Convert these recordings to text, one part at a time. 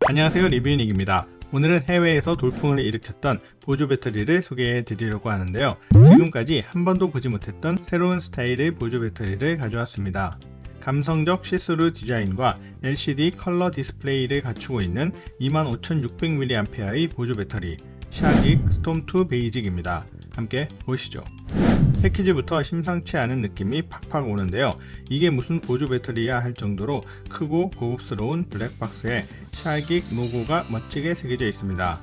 안녕하세요, 리뷰닉입니다. 오늘은 해외에서 돌풍을 일으켰던 보조 배터리를 소개해 드리려고 하는데요. 지금까지 한 번도 보지 못했던 새로운 스타일의 보조 배터리를 가져왔습니다. 감성적 시스루 디자인과 LCD 컬러 디스플레이를 갖추고 있는 25,600mAh의 보조 배터리 샤긱 스톰2 베이직입니다. 함께 보시죠. 패키지부터 심상치 않은 느낌이 팍팍 오는데요. 이게 무슨 보조 배터리야 할 정도로 크고 고급스러운 블랙박스에 샤긱 로고가 멋지게 새겨져 있습니다.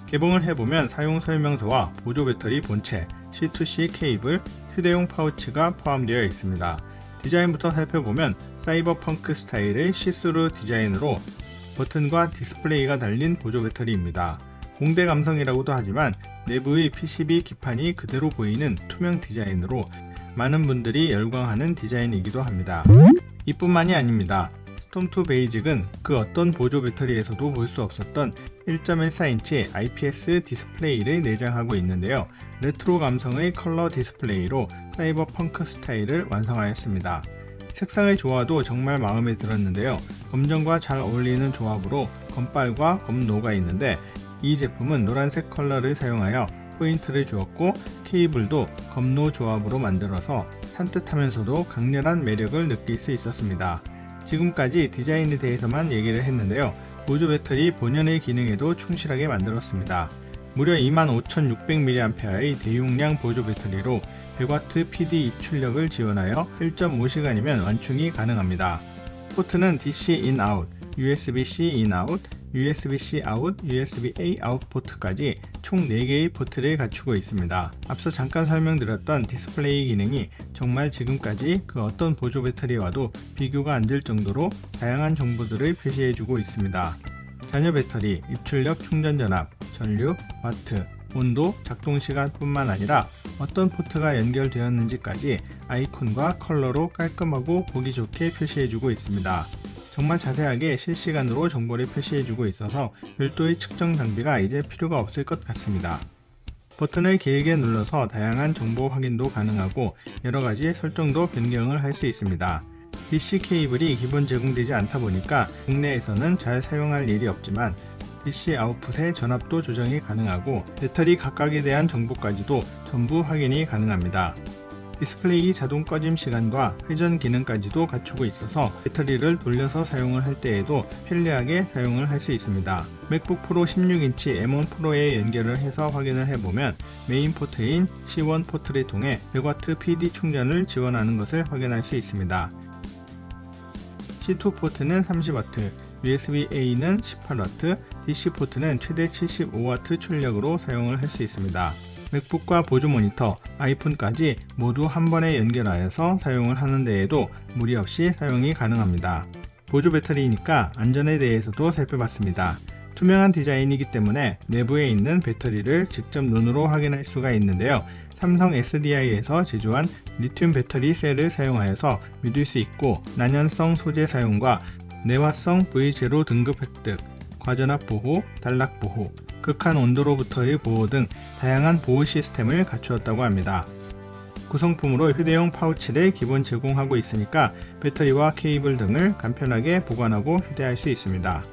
개봉을 해보면 사용 설명서와 보조 배터리 본체, C2C 케이블, 휴대용 파우치가 포함되어 있습니다. 디자인부터 살펴보면 사이버펑크 스타일의 시스루 디자인으로 버튼과 디스플레이가 달린 보조 배터리입니다. 공대 감성이라고도 하지만 내부의 PCB 기판이 그대로 보이는 투명 디자인으로 많은 분들이 열광하는 디자인이기도 합니다. 이뿐만이 아닙니다. 스톰2 베이직은 그 어떤 보조 배터리에서도 볼 수 없었던 1.14인치 IPS 디스플레이를 내장하고 있는데요. 레트로 감성의 컬러 디스플레이로 사이버펑크 스타일을 완성하였습니다. 색상의 조화도 정말 마음에 들었는데요. 검정과 잘 어울리는 조합으로 검빨과 검노가 있는데 이 제품은 노란색 컬러를 사용하여 포인트를 주었고 케이블도 검노 조합으로 만들어서 산뜻하면서도 강렬한 매력을 느낄 수 있었습니다. 지금까지 디자인에 대해서만 얘기를 했는데요. 보조 배터리 본연의 기능에도 충실하게 만들었습니다. 무려 25,600mAh의 대용량 보조 배터리로 100W PD 입출력을 지원하여 1.5시간이면 완충이 가능합니다. 포트는 DC in-out, USB-C in-out, USB-C out, USB-A out 포트까지 총 4개의 포트를 갖추고 있습니다. 앞서 잠깐 설명드렸던 디스플레이 기능이 정말 지금까지 그 어떤 보조 배터리와도 비교가 안 될 정도로 다양한 정보들을 표시해주고 있습니다. 잔여 배터리, 입출력 충전 전압, 전류, 와트, 온도, 작동 시간 뿐만 아니라 어떤 포트가 연결되었는지까지 아이콘과 컬러로 깔끔하고 보기 좋게 표시해주고 있습니다. 정말 자세하게 실시간으로 정보를 표시해주고 있어서 별도의 측정 장비가 이제 필요가 없을 것 같습니다. 버튼을 길게 눌러서 다양한 정보 확인도 가능하고 여러가지 설정도 변경을 할 수 있습니다. DC 케이블이 기본 제공되지 않다 보니까 국내에서는 잘 사용할 일이 없지만 DC 아웃풋의 전압도 조정이 가능하고 배터리 각각에 대한 정보까지도 전부 확인이 가능합니다. 디스플레이 자동 꺼짐 시간과 회전 기능까지도 갖추고 있어서 배터리를 돌려서 사용을 할 때에도 편리하게 사용을 할 수 있습니다. 맥북 프로 16인치 M1 프로에 연결을 해서 확인을 해보면 메인 포트인 C1 포트를 통해 100W PD 충전을 지원하는 것을 확인할 수 있습니다. C2 포트는 30W, USB-A는 18W, DC 포트는 최대 75W 출력으로 사용을 할 수 있습니다. 맥북과 보조 모니터, 아이폰까지 모두 한 번에 연결하여서 사용을 하는 데에도 무리 없이 사용이 가능합니다. 보조 배터리니까 안전에 대해서도 살펴봤습니다. 투명한 디자인이기 때문에 내부에 있는 배터리를 직접 눈으로 확인할 수가 있는데요. 삼성 SDI에서 제조한 리튬 배터리 셀을 사용하여서 믿을 수 있고 난연성 소재 사용과 내화성 V0 등급 획득, 과전압 보호, 단락 보호, 극한 온도로부터의 보호 등 다양한 보호 시스템을 갖추었다고 합니다. 구성품으로 휴대용 파우치를 기본 제공하고 있으니까 배터리와 케이블 등을 간편하게 보관하고 휴대할 수 있습니다.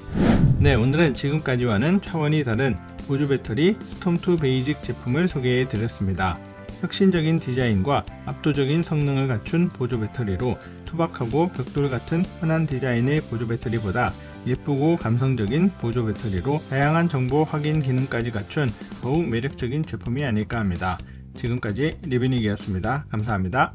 네, 오늘은 지금까지와는 차원이 다른 보조 배터리 스톰2 베이직 제품을 소개해 드렸습니다. 혁신적인 디자인과 압도적인 성능을 갖춘 보조 배터리로 투박하고 벽돌 같은 흔한 디자인의 보조 배터리보다 예쁘고 감성적인 보조 배터리로 다양한 정보 확인 기능까지 갖춘 더욱 매력적인 제품이 아닐까 합니다. 지금까지 리뷰닉이었습니다. 감사합니다.